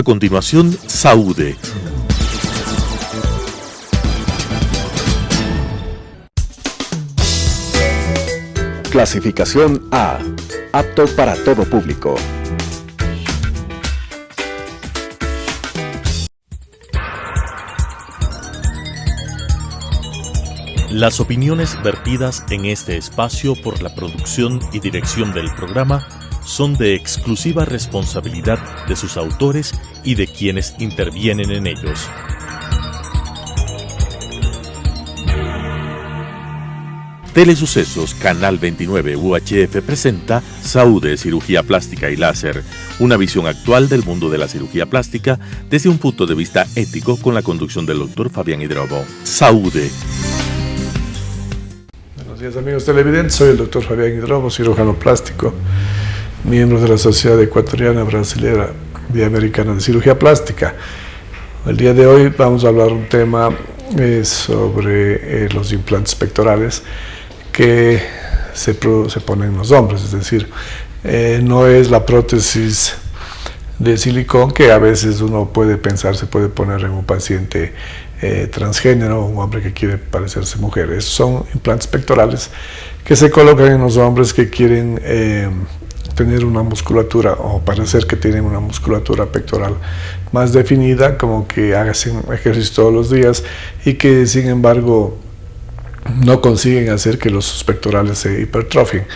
A continuación, Saúde. Clasificación A. Apto para todo público. Las opiniones vertidas en este espacio por la producción y dirección del programa son de exclusiva responsabilidad de sus autores y de quienes intervienen en ellos. Telesucesos Canal 29 UHF presenta Saúde, Cirugía Plástica y Láser, una visión actual del mundo de la cirugía plástica desde un punto de vista ético con la conducción del Dr. Fabián Hidrobo. Saúde. Buenos días amigos televidentes, soy el Dr. Fabián Hidrobo, cirujano plástico, miembro de la Sociedad Ecuatoriana Brasilera y Americana de Cirugía Plástica. El día de hoy vamos a hablar un tema sobre los implantes pectorales que se ponen en los hombres, es decir, no es la prótesis de silicón que a veces uno puede pensar se puede poner en un paciente transgénero, un hombre que quiere parecerse mujer. Esos son implantes pectorales que se colocan en los hombres que quieren tener una musculatura o parecer que tienen una musculatura pectoral más definida, como que hacen ejercicio todos los días y que sin embargo no consiguen hacer que los pectorales se hipertrofien.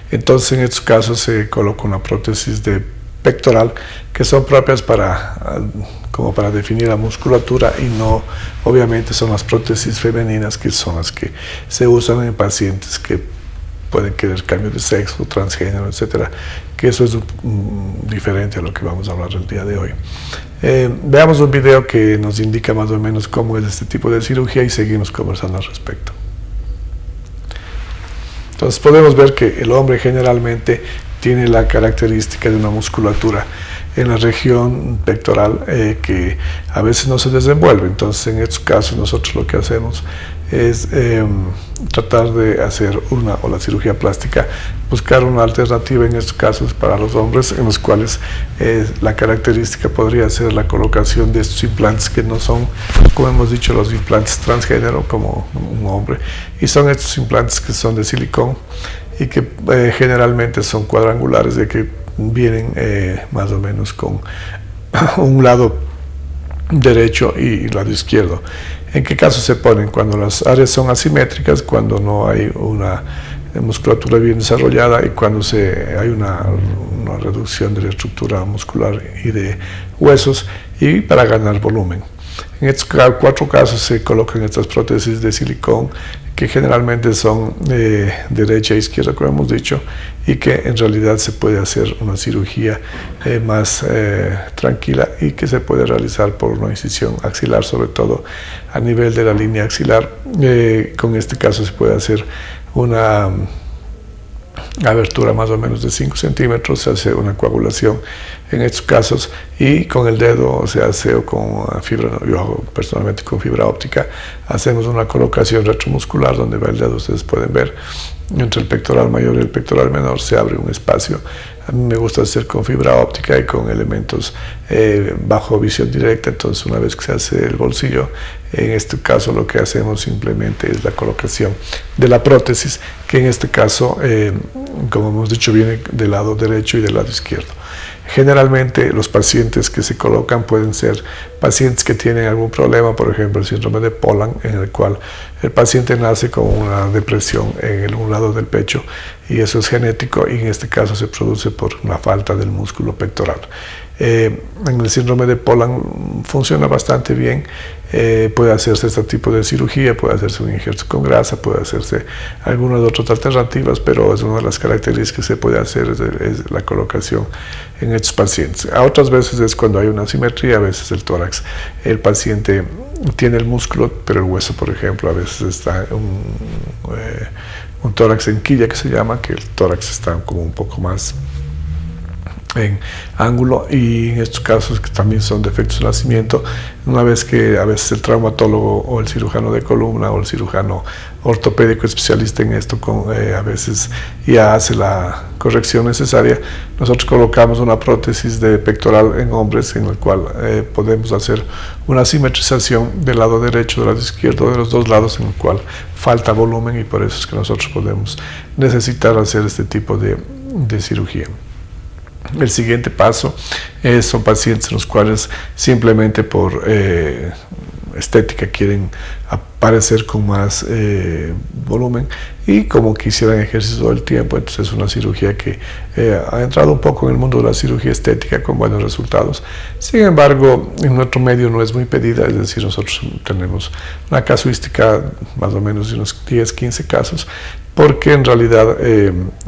Entonces en estos casos se coloca una prótesis de pectoral que son propias como para definir la musculatura, y no, obviamente son las prótesis femeninas que son las que se usan en pacientes que pueden querer cambio de sexo, transgénero, etcétera, que eso es diferente a lo que vamos a hablar el día de hoy. Veamos un video que nos indica más o menos cómo es este tipo de cirugía y seguimos conversando al respecto. Entonces podemos ver que el hombre generalmente tiene la característica de una musculatura en la región pectoral que a veces no se desenvuelve. Entonces en estos casos nosotros lo que hacemos es tratar de hacer la cirugía plástica, buscar una alternativa en estos casos para los hombres, en los cuales la característica podría ser la colocación de estos implantes que no son, como hemos dicho, los implantes transgénero como un hombre, y son estos implantes que son de silicón y que generalmente son cuadrangulares, de que vienen más o menos con un lado derecho y lado izquierdo. ¿En qué caso se ponen? Cuando las áreas son asimétricas, cuando no hay una musculatura bien desarrollada y cuando hay una reducción de la estructura muscular y de huesos, y para ganar volumen. En estos 4 casos se colocan estas prótesis de silicón que generalmente son derecha e izquierda, como hemos dicho, y que en realidad se puede hacer una cirugía más tranquila y que se puede realizar por una incisión axilar, sobre todo a nivel de la línea axilar. Con este caso se puede hacer una abertura más o menos de 5 centímetros, se hace una coagulación en estos casos, y con el dedo se hace, o con fibra, yo hago personalmente con fibra óptica, hacemos una colocación retromuscular donde va el dedo. Ustedes pueden ver entre el pectoral mayor y el pectoral menor se abre un espacio. A mí me gusta hacer con fibra óptica y con elementos bajo visión directa. Entonces una vez que se hace el bolsillo, en este caso lo que hacemos simplemente es la colocación de la prótesis, que en este caso, como hemos dicho, viene del lado derecho y del lado izquierdo. Generalmente los pacientes que se colocan pueden ser pacientes que tienen algún problema, por ejemplo el síndrome de Poland, en el cual el paciente nace con una depresión en un lado del pecho, y eso es genético, y en este caso se produce por una falta del músculo pectoral. En el síndrome de Poland funciona bastante bien. Puede hacerse este tipo de cirugía, puede hacerse un injerto con grasa, puede hacerse algunas otras alternativas, pero es una de las características que se puede hacer es la colocación en estos pacientes. A otras veces es cuando hay una asimetría, a veces el tórax, el paciente tiene el músculo, pero el hueso, por ejemplo, a veces está un tórax en quilla, que se llama, que el tórax está como un poco más en ángulo, y en estos casos que también son defectos de nacimiento, una vez que a veces el traumatólogo o el cirujano de columna o el cirujano ortopédico especialista en esto a veces ya hace la corrección necesaria, nosotros colocamos una prótesis de pectoral en hombres en el cual podemos hacer una simetrización del lado derecho, del lado izquierdo, de los dos lados, en el cual falta volumen, y por eso es que nosotros podemos necesitar hacer este tipo de cirugía. El siguiente paso son pacientes en los cuales simplemente por estética quieren aparecer con más volumen, y como quisieran ejercicio todo el tiempo, entonces es una cirugía que ha entrado un poco en el mundo de la cirugía estética con buenos resultados. Sin embargo, en nuestro medio no es muy pedida, es decir, nosotros tenemos una casuística más o menos de unos 10-15 casos, porque en realidad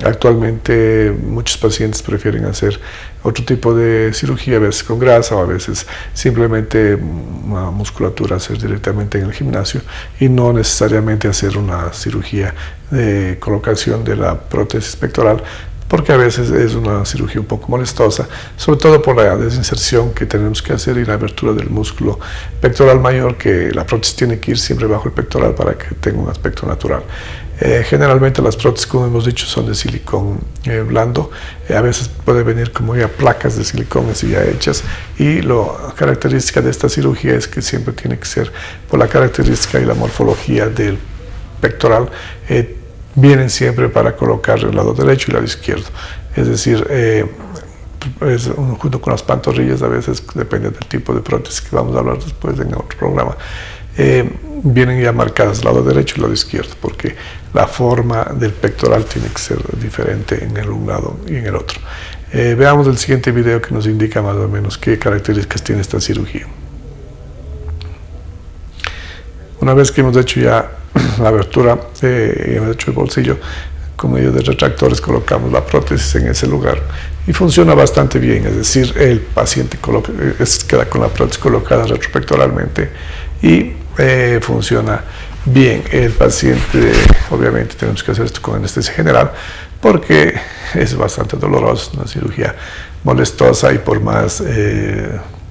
actualmente muchos pacientes prefieren hacer otro tipo de cirugía, a veces con grasa o a veces simplemente una musculatura, hacer directamente en el gimnasio, y no necesariamente hacer una cirugía de colocación de la prótesis pectoral, porque a veces es una cirugía un poco molestosa, sobre todo por la desinserción que tenemos que hacer y la abertura del músculo pectoral mayor, que la prótesis tiene que ir siempre bajo el pectoral para que tenga un aspecto natural. Generalmente las prótesis, como hemos dicho, son de silicón blando. A veces puede venir como ya placas de silicón así ya hechas, y la característica de esta cirugía es que siempre tiene que ser por la característica y la morfología del pectoral. Vienen siempre para colocar el lado derecho y el lado izquierdo, es decir, junto con las pantorrillas, a veces depende del tipo de prótesis que vamos a hablar después en otro programa, vienen ya marcadas el lado derecho y el lado izquierdo, porque la forma del pectoral tiene que ser diferente en el un lado y en el otro. Veamos el siguiente video que nos indica más o menos qué características tiene esta cirugía. Una vez que hemos hecho ya la abertura, hemos hecho el bolsillo, con medio de retractores colocamos la prótesis en ese lugar y funciona bastante bien, es decir, el paciente queda con la prótesis colocada retropectoralmente y funciona bien. El paciente, obviamente tenemos que hacer esto con anestesia general porque es bastante doloroso, una cirugía molestosa, y por más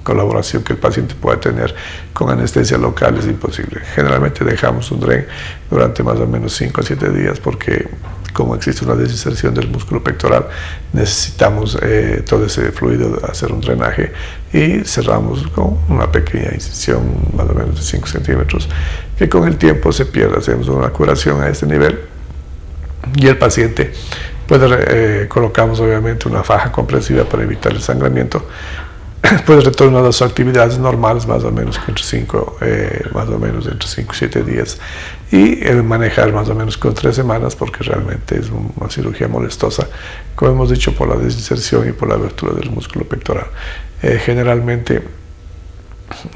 colaboración que el paciente pueda tener con anestesia local es imposible. Generalmente dejamos un DREN durante más o menos 5 a 7 días porque como existe una desinserción del músculo pectoral, necesitamos todo ese fluido hacer un drenaje, y cerramos con una pequeña incisión más o menos de 5 centímetros que con el tiempo se pierde. Hacemos una curación a este nivel y el paciente colocamos obviamente una faja compresiva para evitar el sangramiento. Puede retornar a sus actividades normales más o menos entre 5 y 7 días, y manejar más o menos con 3 semanas, porque realmente es una cirugía molestosa, como hemos dicho, por la desinserción y por la abertura del músculo pectoral. Generalmente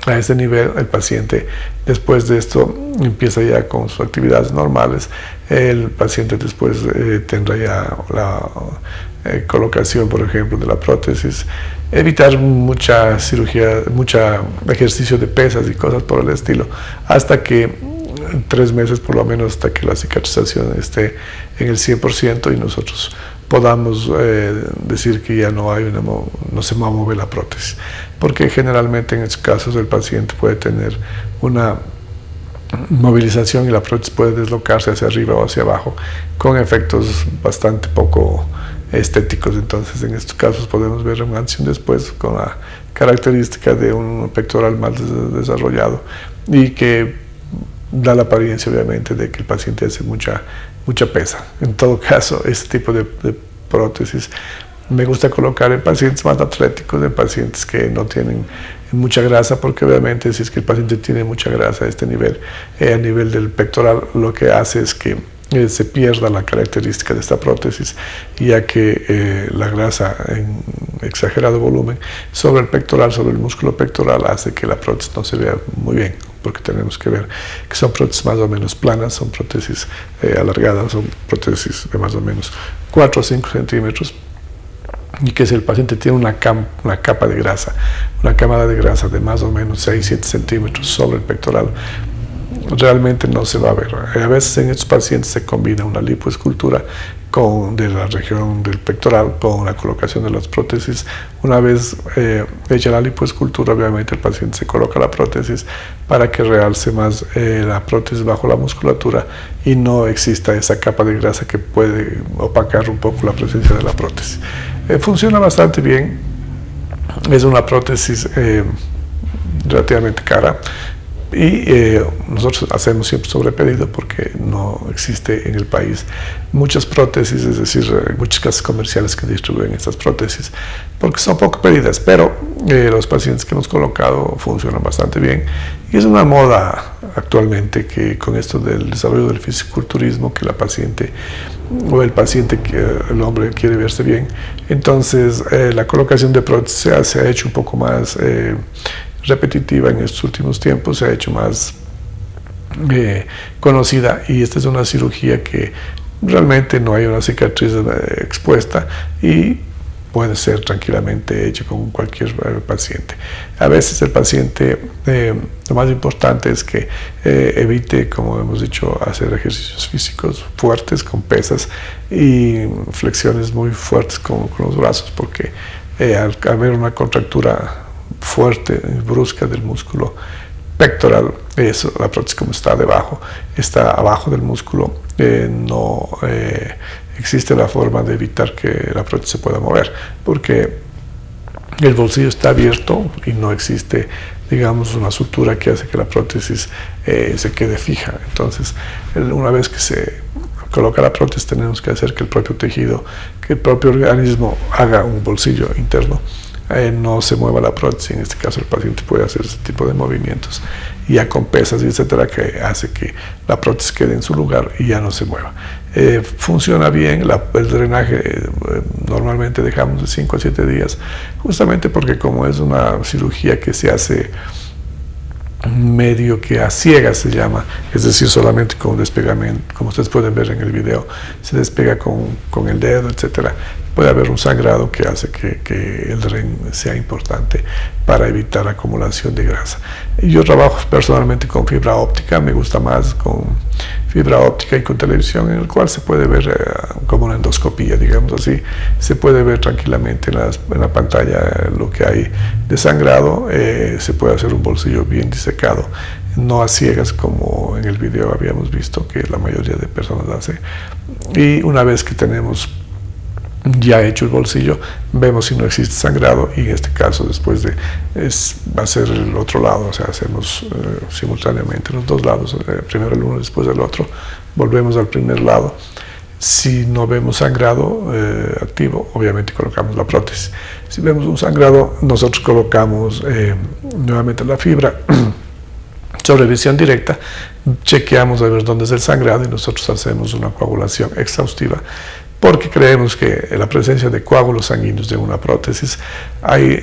a ese nivel el paciente después de esto empieza ya con sus actividades normales. El paciente después tendrá ya la colocación, por ejemplo, de la prótesis, evitar mucha cirugía, mucho ejercicio de pesas y cosas por el estilo, hasta que 3 meses por lo menos, hasta que la cicatrización esté en el 100% y nosotros podamos decir que ya no se va a mover la prótesis, porque generalmente en estos casos el paciente puede tener una movilización y la prótesis puede deslocarse hacia arriba o hacia abajo con efectos bastante poco estéticos. Entonces en estos casos podemos ver un antes y un después con la característica de un pectoral mal desarrollado y que da la apariencia obviamente de que el paciente hace mucha pesa. En todo caso, este tipo de prótesis me gusta colocar en pacientes más atléticos, en pacientes que no tienen mucha grasa, porque obviamente si es que el paciente tiene mucha grasa a este nivel, a nivel del pectoral, lo que hace es que se pierda la característica de esta prótesis, ya que la grasa en exagerado volumen sobre el pectoral, sobre el músculo pectoral, hace que la prótesis no se vea muy bien, porque tenemos que ver que son prótesis más o menos planas, son prótesis alargadas, son prótesis de más o menos 4 o 5 centímetros, y que si el paciente tiene una capa de grasa, una camada de grasa de más o menos 6-7 centímetros sobre el pectoral, realmente no se va a ver. A veces en estos pacientes se combina una lipoescultura de la región del pectoral con la colocación de las prótesis. Una vez hecha la lipoescultura, obviamente el paciente se coloca la prótesis para que realce más la prótesis bajo la musculatura y no exista esa capa de grasa que puede opacar un poco la presencia de la prótesis. Funciona bastante bien. Es una prótesis relativamente cara. Y nosotros hacemos siempre sobrepedido porque no existe en el país muchas prótesis, es decir, muchas casas comerciales que distribuyen estas prótesis porque son poco pedidas, pero los pacientes que hemos colocado funcionan bastante bien y es una moda actualmente que con esto del desarrollo del fisiculturismo que la paciente o el paciente, el hombre quiere verse bien, entonces la colocación de prótesis se ha hecho un poco más repetitiva en estos últimos tiempos, se ha hecho más conocida y esta es una cirugía que realmente no hay una cicatriz expuesta y puede ser tranquilamente hecha con cualquier paciente. A veces el paciente, lo más importante es que evite, como hemos dicho, hacer ejercicios físicos fuertes con pesas y flexiones muy fuertes con los brazos porque al haber una contractura fuerte, brusca del músculo pectoral, eso, la prótesis como está abajo del músculo, no existe la forma de evitar que la prótesis se pueda mover, porque el bolsillo está abierto y no existe, digamos, una sutura que hace que la prótesis se quede fija. Entonces, una vez que se coloca la prótesis, tenemos que hacer que el propio tejido, que el propio organismo haga un bolsillo interno, no se mueva la prótesis. En este caso el paciente puede hacer ese tipo de movimientos y ya con pesas y etcétera que hace que la prótesis quede en su lugar y ya no se mueva. Funciona bien, el drenaje normalmente dejamos de 5 a 7 días justamente porque como es una cirugía que se hace medio que a ciegas se llama, es decir, solamente con un despegamiento, como ustedes pueden ver en el video, se despega con el dedo, etcétera. Puede haber un sangrado que hace que el dren sea importante para evitar acumulación de grasa. Yo trabajo personalmente con fibra óptica, me gusta más con fibra óptica y con televisión, en el cual se puede ver como una endoscopía, digamos así, se puede ver tranquilamente en la pantalla lo que hay de sangrado, se puede hacer un bolsillo bien disecado, no a ciegas como en el video habíamos visto que la mayoría de personas hace. Y una vez que tenemos ya hecho el bolsillo, vemos si no existe sangrado y en este caso después de hacer el otro lado, o sea, hacemos simultáneamente los dos lados, primero el uno después el otro, volvemos al primer lado. Si no vemos sangrado activo, obviamente colocamos la prótesis. Si vemos un sangrado, nosotros colocamos nuevamente la fibra sobre visión directa, chequeamos a ver dónde es el sangrado y nosotros hacemos una coagulación exhaustiva porque creemos que en la presencia de coágulos sanguíneos de una prótesis hay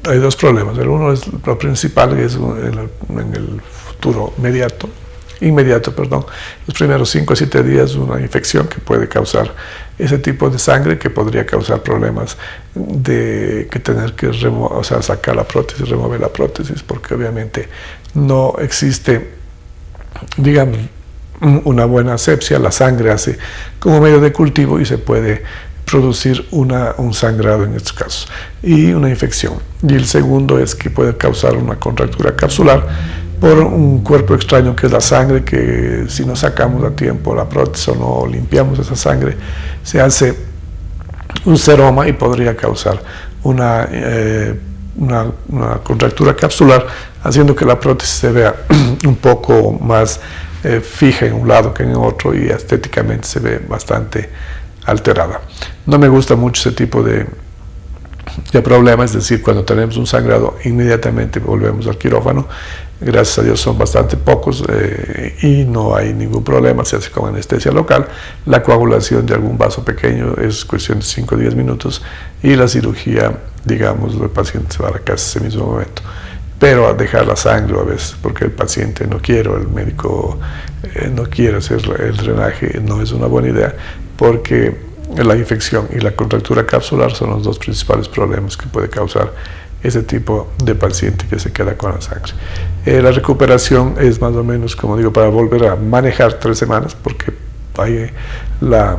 dos problemas. El uno es lo principal, que es en el futuro inmediato, los primeros 5 a 7 días una infección que puede causar ese tipo de sangre que podría causar problemas de que tener que sacar la prótesis, remover la prótesis, porque obviamente no existe, digamos, una buena asepsia, la sangre hace como medio de cultivo y se puede producir un sangrado en estos casos y una infección. Y el segundo es que puede causar una contractura capsular por un cuerpo extraño que es la sangre, que si no sacamos a tiempo la prótesis o no limpiamos esa sangre, se hace un seroma y podría causar una contractura capsular, haciendo que la prótesis se vea un poco más fija en un lado que en otro y estéticamente se ve bastante alterada. No me gusta mucho ese tipo de problema, es decir, cuando tenemos un sangrado inmediatamente volvemos al quirófano. Gracias a Dios son bastante pocos y no hay ningún problema, se hace con anestesia local. La coagulación de algún vaso pequeño es cuestión de 5 o 10 minutos y la cirugía, digamos, el paciente se va a la casa ese mismo momento. Pero a dejar la sangre a veces, porque el paciente no quiere, o el médico no quiere hacer el drenaje, no es una buena idea, porque la infección y la contractura capsular son los dos principales problemas que puede causar ese tipo de paciente que se queda con la sangre. La recuperación es más o menos, como digo, para volver a manejar 3 semanas, porque hay la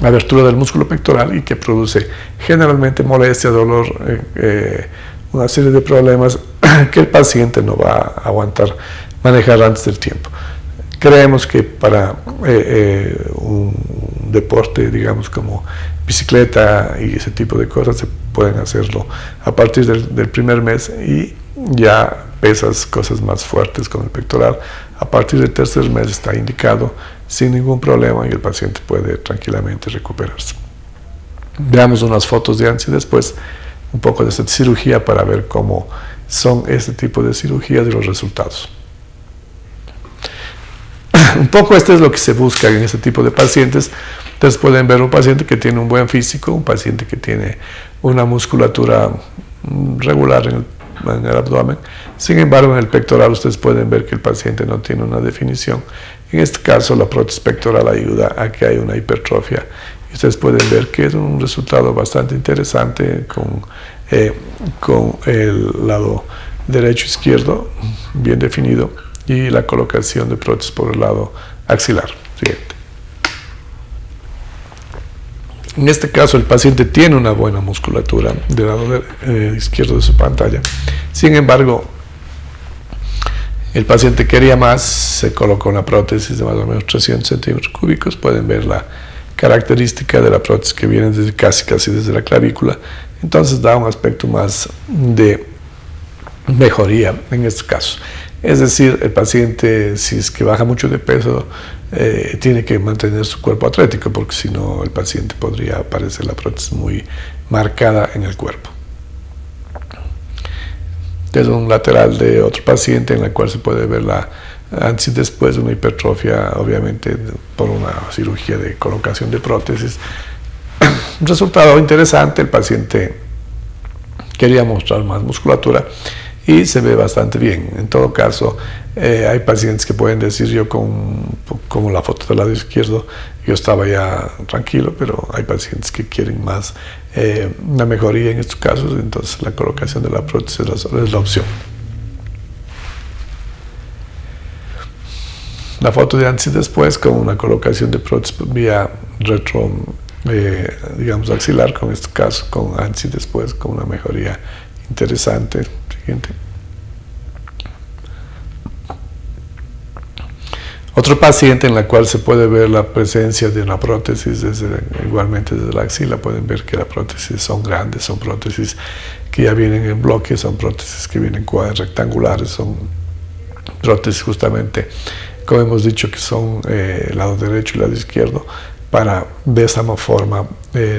abertura del músculo pectoral y que produce generalmente molestia, dolor, una serie de problemas que el paciente no va a aguantar manejar antes del tiempo. Creemos que para un deporte, digamos, como bicicleta y ese tipo de cosas, se pueden hacerlo a partir del primer mes, y ya pesas cosas más fuertes con el pectoral a partir del tercer mes está indicado sin ningún problema y el paciente puede tranquilamente recuperarse. Veamos unas fotos de antes y después, un poco de esta cirugía para ver cómo son este tipo de cirugías y los resultados. Un poco esto es lo que se busca en este tipo de pacientes. Ustedes pueden ver un paciente que tiene un buen físico, un paciente que tiene una musculatura regular en el abdomen. Sin embargo, en el pectoral ustedes pueden ver que el paciente no tiene una definición. En este caso, la prótesis pectoral ayuda a que haya una hipertrofia. Y ustedes pueden ver que es un resultado bastante interesante con el lado derecho e izquierdo bien definido y la colocación de prótesis por el lado axilar. Siguiente. En este caso, el paciente tiene una buena musculatura del lado izquierdo de su pantalla. Sin embargo, el paciente quería más, se colocó una prótesis de más o menos 300 centímetros cúbicos. Pueden ver la característica de la prótesis que viene desde casi desde la clavícula. Entonces da un aspecto más de mejoría en este caso. Es decir, el paciente, si es que baja mucho de peso, tiene que mantener su cuerpo atlético, porque si no el paciente podría aparecer la prótesis muy marcada en el cuerpo. Es un lateral de otro paciente en la cual se puede ver la antes y después de una hipertrofia, obviamente por una cirugía de colocación de prótesis. Un resultado interesante, el paciente quería mostrar más musculatura y se ve bastante bien. En todo caso, hay pacientes que pueden decir, como la foto del lado izquierdo, yo estaba ya tranquilo, pero hay pacientes que quieren más una mejoría en estos casos, entonces la colocación de la prótesis es la opción. La foto de antes y después con una colocación de prótesis vía retro, digamos axilar, con este caso con antes y después con una mejoría interesante. Siguiente. Otro paciente en la cual se puede ver la presencia de una prótesis igualmente desde la axila. Pueden ver que las prótesis son grandes, son prótesis que ya vienen en bloques, son prótesis que vienen rectangulares, son prótesis justamente, como hemos dicho, que son el lado derecho y el lado izquierdo, para de esa forma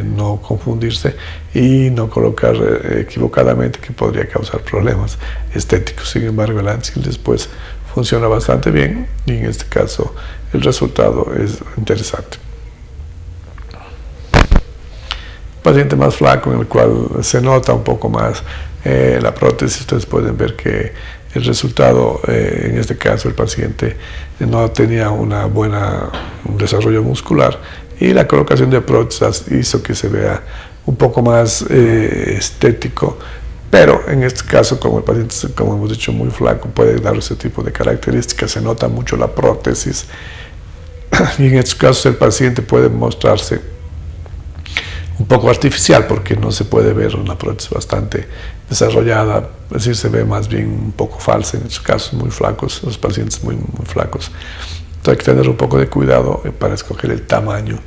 no confundirse y no colocar equivocadamente, que podría causar problemas estéticos. Sin embargo, el antes y el después funciona bastante bien y en este caso el resultado es interesante. Un paciente más flaco en el cual se nota un poco más la prótesis, ustedes pueden ver que el resultado, en este caso el paciente no tenía un desarrollo muscular y la colocación de prótesis hizo que se vea un poco más estético, pero en este caso, como el paciente, como hemos dicho, muy flaco, puede dar ese tipo de características, se nota mucho la prótesis y en estos casos el paciente puede mostrarse un poco artificial porque no se puede ver una prótesis bastante desarrollada, es decir, se ve más bien un poco falsa en estos casos muy flacos, los pacientes muy flacos. Entonces hay que tener un poco de cuidado para escoger el tamaño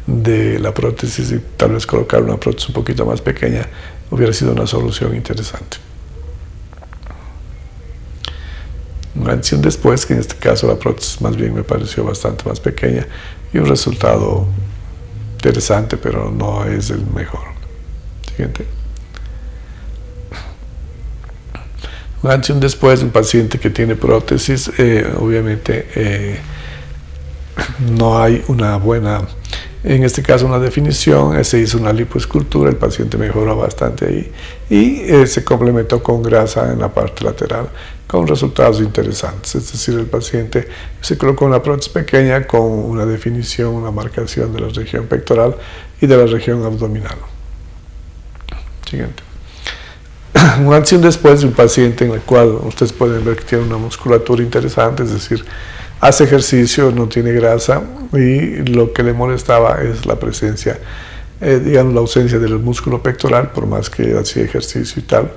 de la prótesis y tal vez colocar una prótesis un poquito más pequeña hubiera sido una solución interesante. Una antes y un después, que en este caso la prótesis más bien me pareció bastante más pequeña y un resultado interesante, pero no es el mejor. Siguiente. Un antes y un después de un paciente que tiene prótesis, obviamente no hay una buena, en este caso una definición, se hizo una lipoescultura, el paciente mejoró bastante ahí y se complementó con grasa en la parte lateral con resultados interesantes, es decir, el paciente se colocó una prótesis pequeña con una definición, una marcación de la región pectoral y de la región abdominal. Siguiente. Un antes y un después de un paciente en el cual ustedes pueden ver que tiene una musculatura interesante, es decir, hace ejercicio, no tiene grasa y lo que le molestaba es la presencia, digamos, la ausencia del músculo pectoral, por más que hacía ejercicio y tal.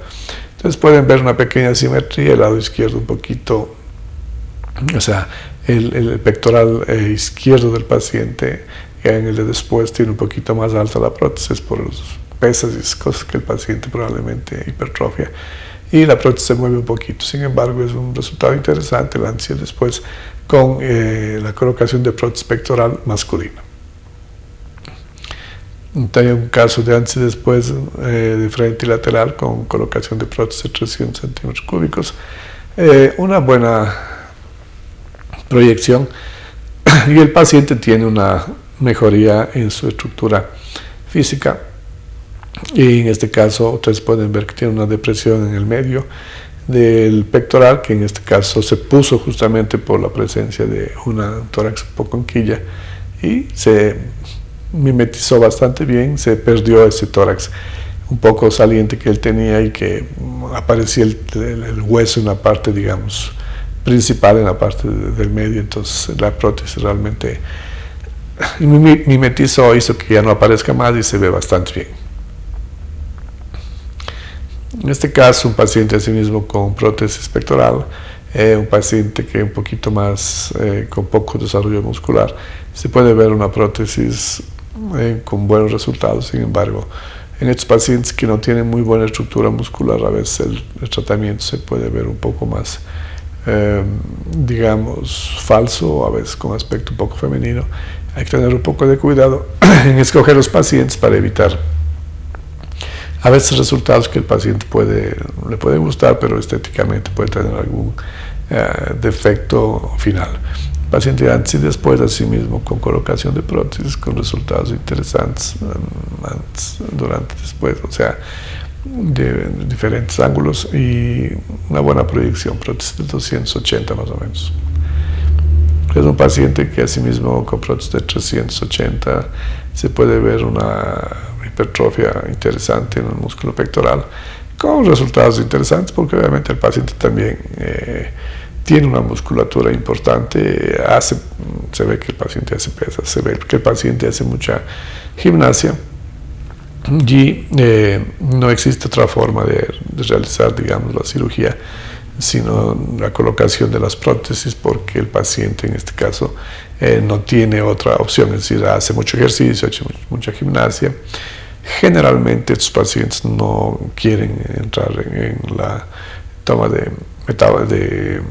Entonces pueden ver una pequeña simetría, el lado izquierdo un poquito, o sea, el pectoral izquierdo del paciente, en el de después tiene un poquito más alta la prótesis por los pesas y cosas que el paciente probablemente hipertrofia, y la prótesis se mueve un poquito. Sin embargo, es un resultado interesante el antes y el después con la colocación de prótesis pectoral masculina. Hay un caso de antes y después de frente y lateral con colocación de prótesis de 300 centímetros cúbicos. Una buena proyección y el paciente tiene una mejoría en su estructura física, y en este caso ustedes pueden ver que tiene una depresión en el medio del pectoral, que en este caso se puso justamente por la presencia de una tórax un poco en quilla, y se mimetizó bastante bien, se perdió ese tórax un poco saliente que él tenía y que aparecía el hueso en la parte, digamos, principal, en la parte del medio. Entonces la prótesis realmente mimetizó, hizo que ya no aparezca más y se ve bastante bien. En este caso, un paciente asimismo con prótesis pectoral, un paciente que un poquito más con poco desarrollo muscular, se puede ver una prótesis con buenos resultados. Sin embargo, en estos pacientes que no tienen muy buena estructura muscular, a veces el tratamiento se puede ver un poco más, digamos, falso, a veces con aspecto un poco femenino. Hay que tener un poco de cuidado en escoger los pacientes para evitar a veces resultados que el paciente le puede gustar, pero estéticamente puede tener algún defecto final. El paciente antes y después, asimismo, con colocación de prótesis, con resultados interesantes antes, durante, después, o sea, de diferentes ángulos y una buena proyección, prótesis de 280 más o menos. Es un paciente que asimismo con prótesis de 380 se puede ver una hipertrofia interesante en el músculo pectoral, con resultados interesantes, porque obviamente el paciente también tiene una musculatura importante, se ve que el paciente hace pesas, se ve que el paciente hace mucha gimnasia, y no existe otra forma de realizar, digamos, la cirugía sino la colocación de las prótesis, porque el paciente en este caso no tiene otra opción, es decir, hace mucho ejercicio, hace mucha gimnasia. Generalmente estos pacientes no quieren entrar en la toma de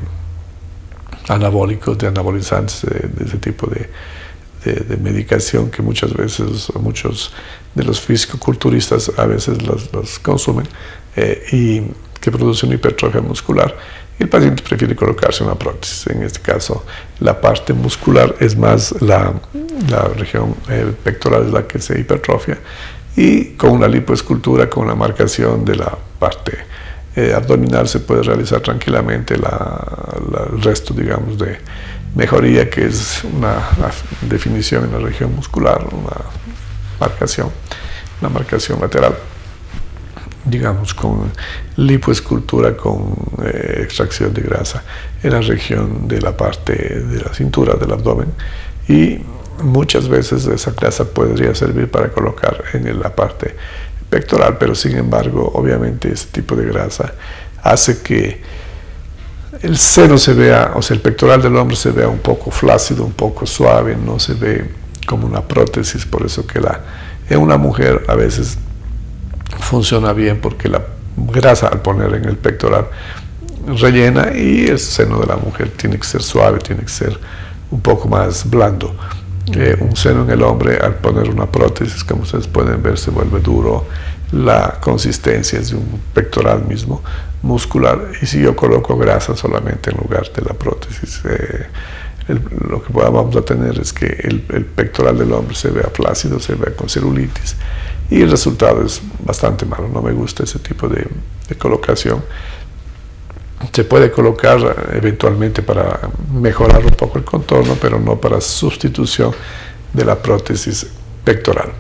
anabólicos, de anabolizantes, de ese tipo de medicación que muchas veces muchos de los fisicoculturistas a veces los consumen y que produce una hipertrofia muscular, y el paciente prefiere colocarse una prótesis. En este caso, la parte muscular es más la región pectoral, es la que se hipertrofia, y con una lipoescultura, con una marcación de la parte abdominal, se puede realizar tranquilamente el resto, digamos, de mejoría, que es una definición en la región muscular, una marcación lateral, digamos, con lipoescultura, con extracción de grasa en la región de la parte de la cintura, del abdomen, y muchas veces esa grasa podría servir para colocar en la parte pectoral, pero sin embargo, obviamente, ese tipo de grasa hace que el seno se vea, o sea, el pectoral del hombre se vea un poco flácido, un poco suave, no se ve como una prótesis. Por eso que en una mujer a veces funciona bien, porque la grasa, al poner en el pectoral, rellena, y el seno de la mujer tiene que ser suave, tiene que ser un poco más blando. Un seno en el hombre, al poner una prótesis, como ustedes pueden ver, se vuelve duro, la consistencia es de un pectoral mismo muscular, y si yo coloco grasa solamente en lugar de la prótesis, lo que vamos a tener es que el pectoral del hombre se vea flácido, se vea con celulitis, y el resultado es bastante malo. No me gusta ese tipo de colocación. Se puede colocar eventualmente para mejorar un poco el contorno, pero no para sustitución de la prótesis pectoral.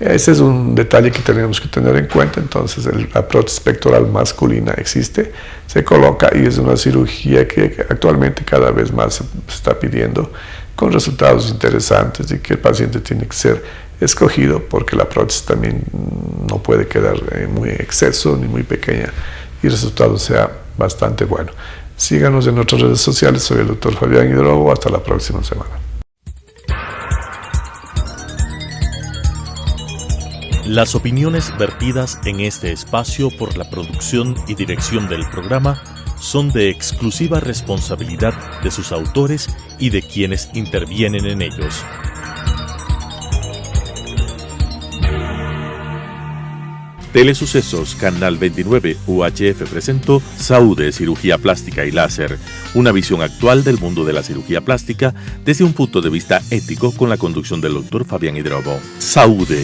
Ese es un detalle que tenemos que tener en cuenta. Entonces la prótesis pectoral masculina existe, se coloca y es una cirugía que actualmente cada vez más se está pidiendo, con resultados interesantes, y que el paciente tiene que ser escogido porque la prótesis también no puede quedar muy exceso ni muy pequeña y el resultado sea bastante bueno. Síganos en nuestras redes sociales. Soy el Dr. Fabián Hidrobo. Hasta la próxima semana. Las opiniones vertidas en este espacio por la producción y dirección del programa son de exclusiva responsabilidad de sus autores y de quienes intervienen en ellos. Telesucesos Canal 29 UHF presentó Saúde, Cirugía Plástica y Láser, una visión actual del mundo de la cirugía plástica desde un punto de vista ético, con la conducción del Dr. Fabián Hidrobo. Saúde.